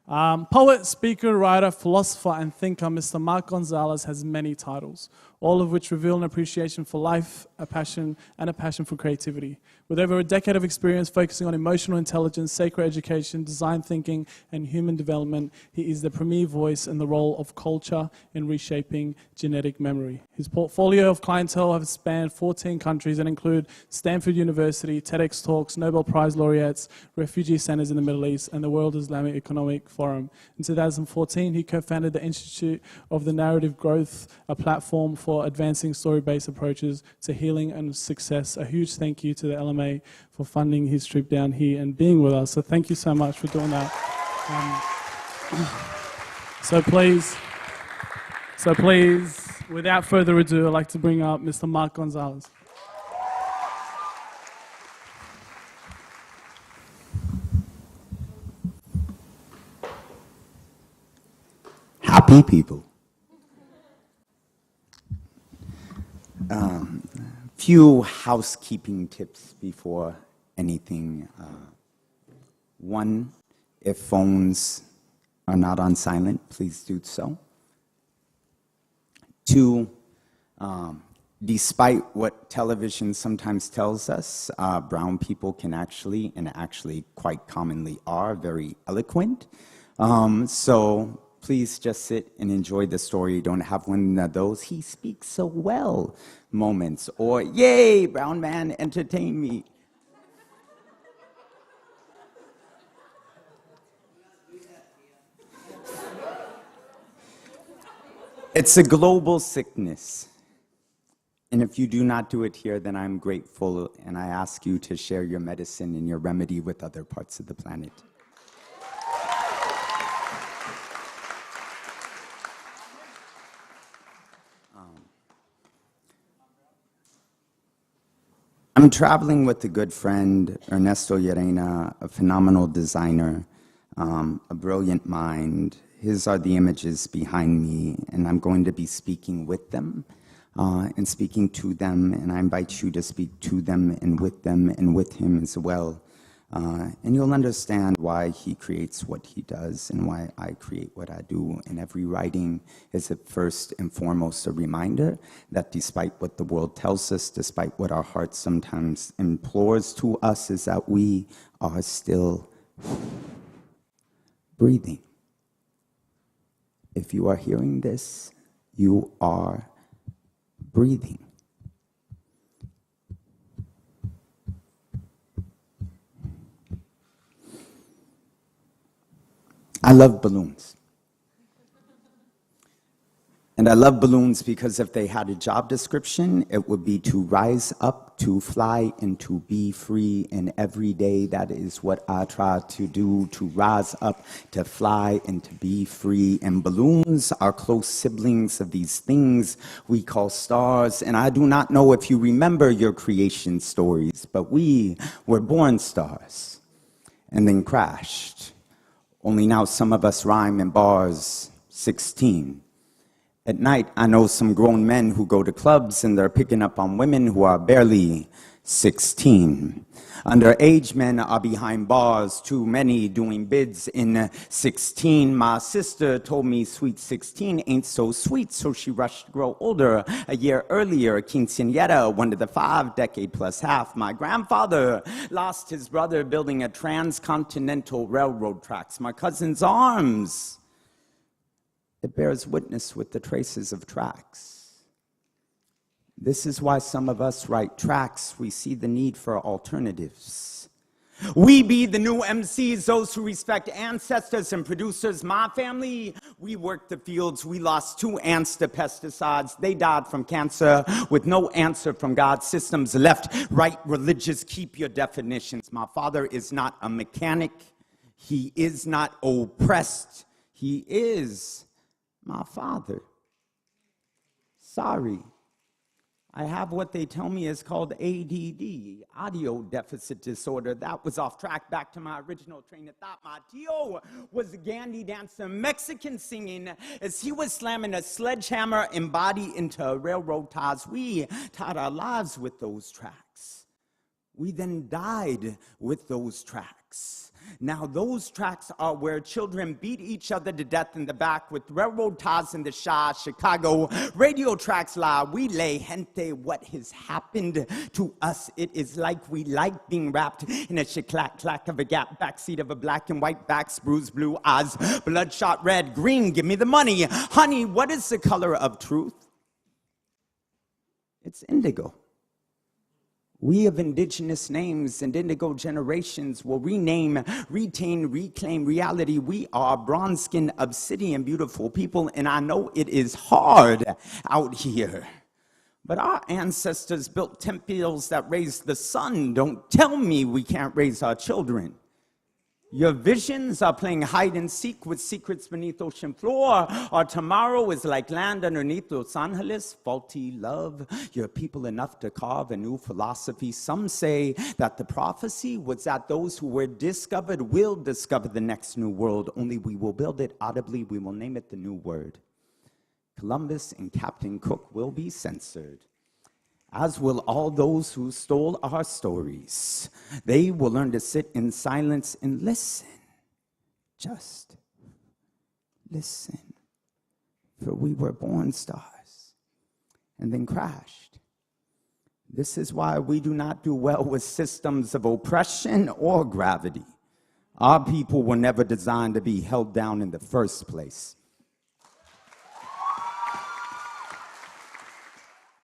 Poet, speaker, writer, philosopher, and thinker, Mr. Mark Gonzales has many titles, all of which reveal an appreciation for life, a passion for creativity. With over a decade of experience focusing on emotional intelligence, sacred education, design thinking, and human development, he is the premier voice in the role of culture in reshaping genetic memory. His portfolio of clientele have spanned 14 countries and include Stanford University, TEDx Talks, Nobel Prize laureates, refugee centers in the Middle East, and the World Islamic Economic Forum. In 2014, he co-founded the Institute of the Narrative Growth, a platform for advancing story-based approaches to healing and success. A huge thank you to the LMA for funding his trip down here and being with us. So thank you so much for doing that. So please, without further ado, I'd like to bring up Mr. Mark Gonzales. Happy people. Few housekeeping tips before anything. One, if phones are not on silent, please do so. Two, despite what television sometimes tells us, brown people can actually, and actually quite commonly are, very eloquent. So please just sit and enjoy the story. Don't have one of those, he speaks so well moments, or yay, brown man, entertain me. It's a global sickness. And if you do not do it here, then I'm grateful, and I ask you to share your medicine and your remedy with other parts of the planet. I'm traveling with a good friend, Ernesto Llerena, a phenomenal designer, a brilliant mind. His are the images behind me, and I'm going to be speaking with them and speaking to them, and I invite you to speak to them and with him as well. And you'll understand why he creates what he does and why I create what I do. And every writing is at first and foremost a reminder that despite what the world tells us, despite what our heart sometimes implores to us, is that we are still breathing. If you are hearing this, you are breathing. I love balloons. And I love balloons because if they had a job description, it would be to rise up, to fly, and to be free. And every day, that is what I try to do, to rise up, to fly, and to be free. And balloons are close siblings of these things we call stars. And I do not know if you remember your creation stories, but we were born stars and then crashed. Only now some of us rhyme in bars 16. At night, I know some grown men who go to clubs and they're picking up on women who are barely 16. Underage men are behind bars, too many doing bids in 16. My sister told me sweet 16 ain't so sweet, so she rushed to grow older. A year earlier, quinceañera, one of the 5 decade plus half. My grandfather lost his brother building a transcontinental railroad tracks. My cousin's arms, it bears witness with the traces of tracks. This is why some of us write tracks. We see the need for alternatives. We be the new MCs, those who respect ancestors and producers. My family, we worked the fields. We lost 2 aunts to pesticides. They died from cancer with no answer from God. Systems left, right, religious. Keep your definitions. My father is not a mechanic. He is not oppressed. He is my father. Sorry. I have what they tell me is called ADD, audio deficit disorder. That was off track. Back to my original train of thought. My tío was a Gandhi dancer, Mexican singing, as he was slamming a sledgehammer and body into railroad ties. We tied our lives with those tracks. We then died with those tracks. Now, those tracks are where children beat each other to death in the back with railroad ties in the Chicago. Radio tracks lie, we lay gente. What has happened to us? It is like we like being wrapped in a clack of a gap backseat of a black and white backs, bruised blue eyes, bloodshot red, green, give me the money. Honey, what is the color of truth? It's indigo. We of indigenous names and indigo generations will rename, retain, reclaim reality. We are bronze-skinned, obsidian, beautiful people, and I know it is hard out here. But our ancestors built temples that raised the sun. Don't tell me we can't raise our children. Your visions are playing hide and seek with secrets beneath ocean floor. Our tomorrow is like land underneath Los Angeles. Faulty love. You're people enough to carve a new philosophy. Some say that the prophecy was that those who were discovered will discover the next new world. Only we will build it audibly. We will name it the new word. Columbus and Captain Cook will be censored, as will all those who stole our stories. They will learn to sit in silence and listen. Just listen. For we were born stars and then crashed. This is why we do not do well with systems of oppression or gravity. Our people were never designed to be held down in the first place.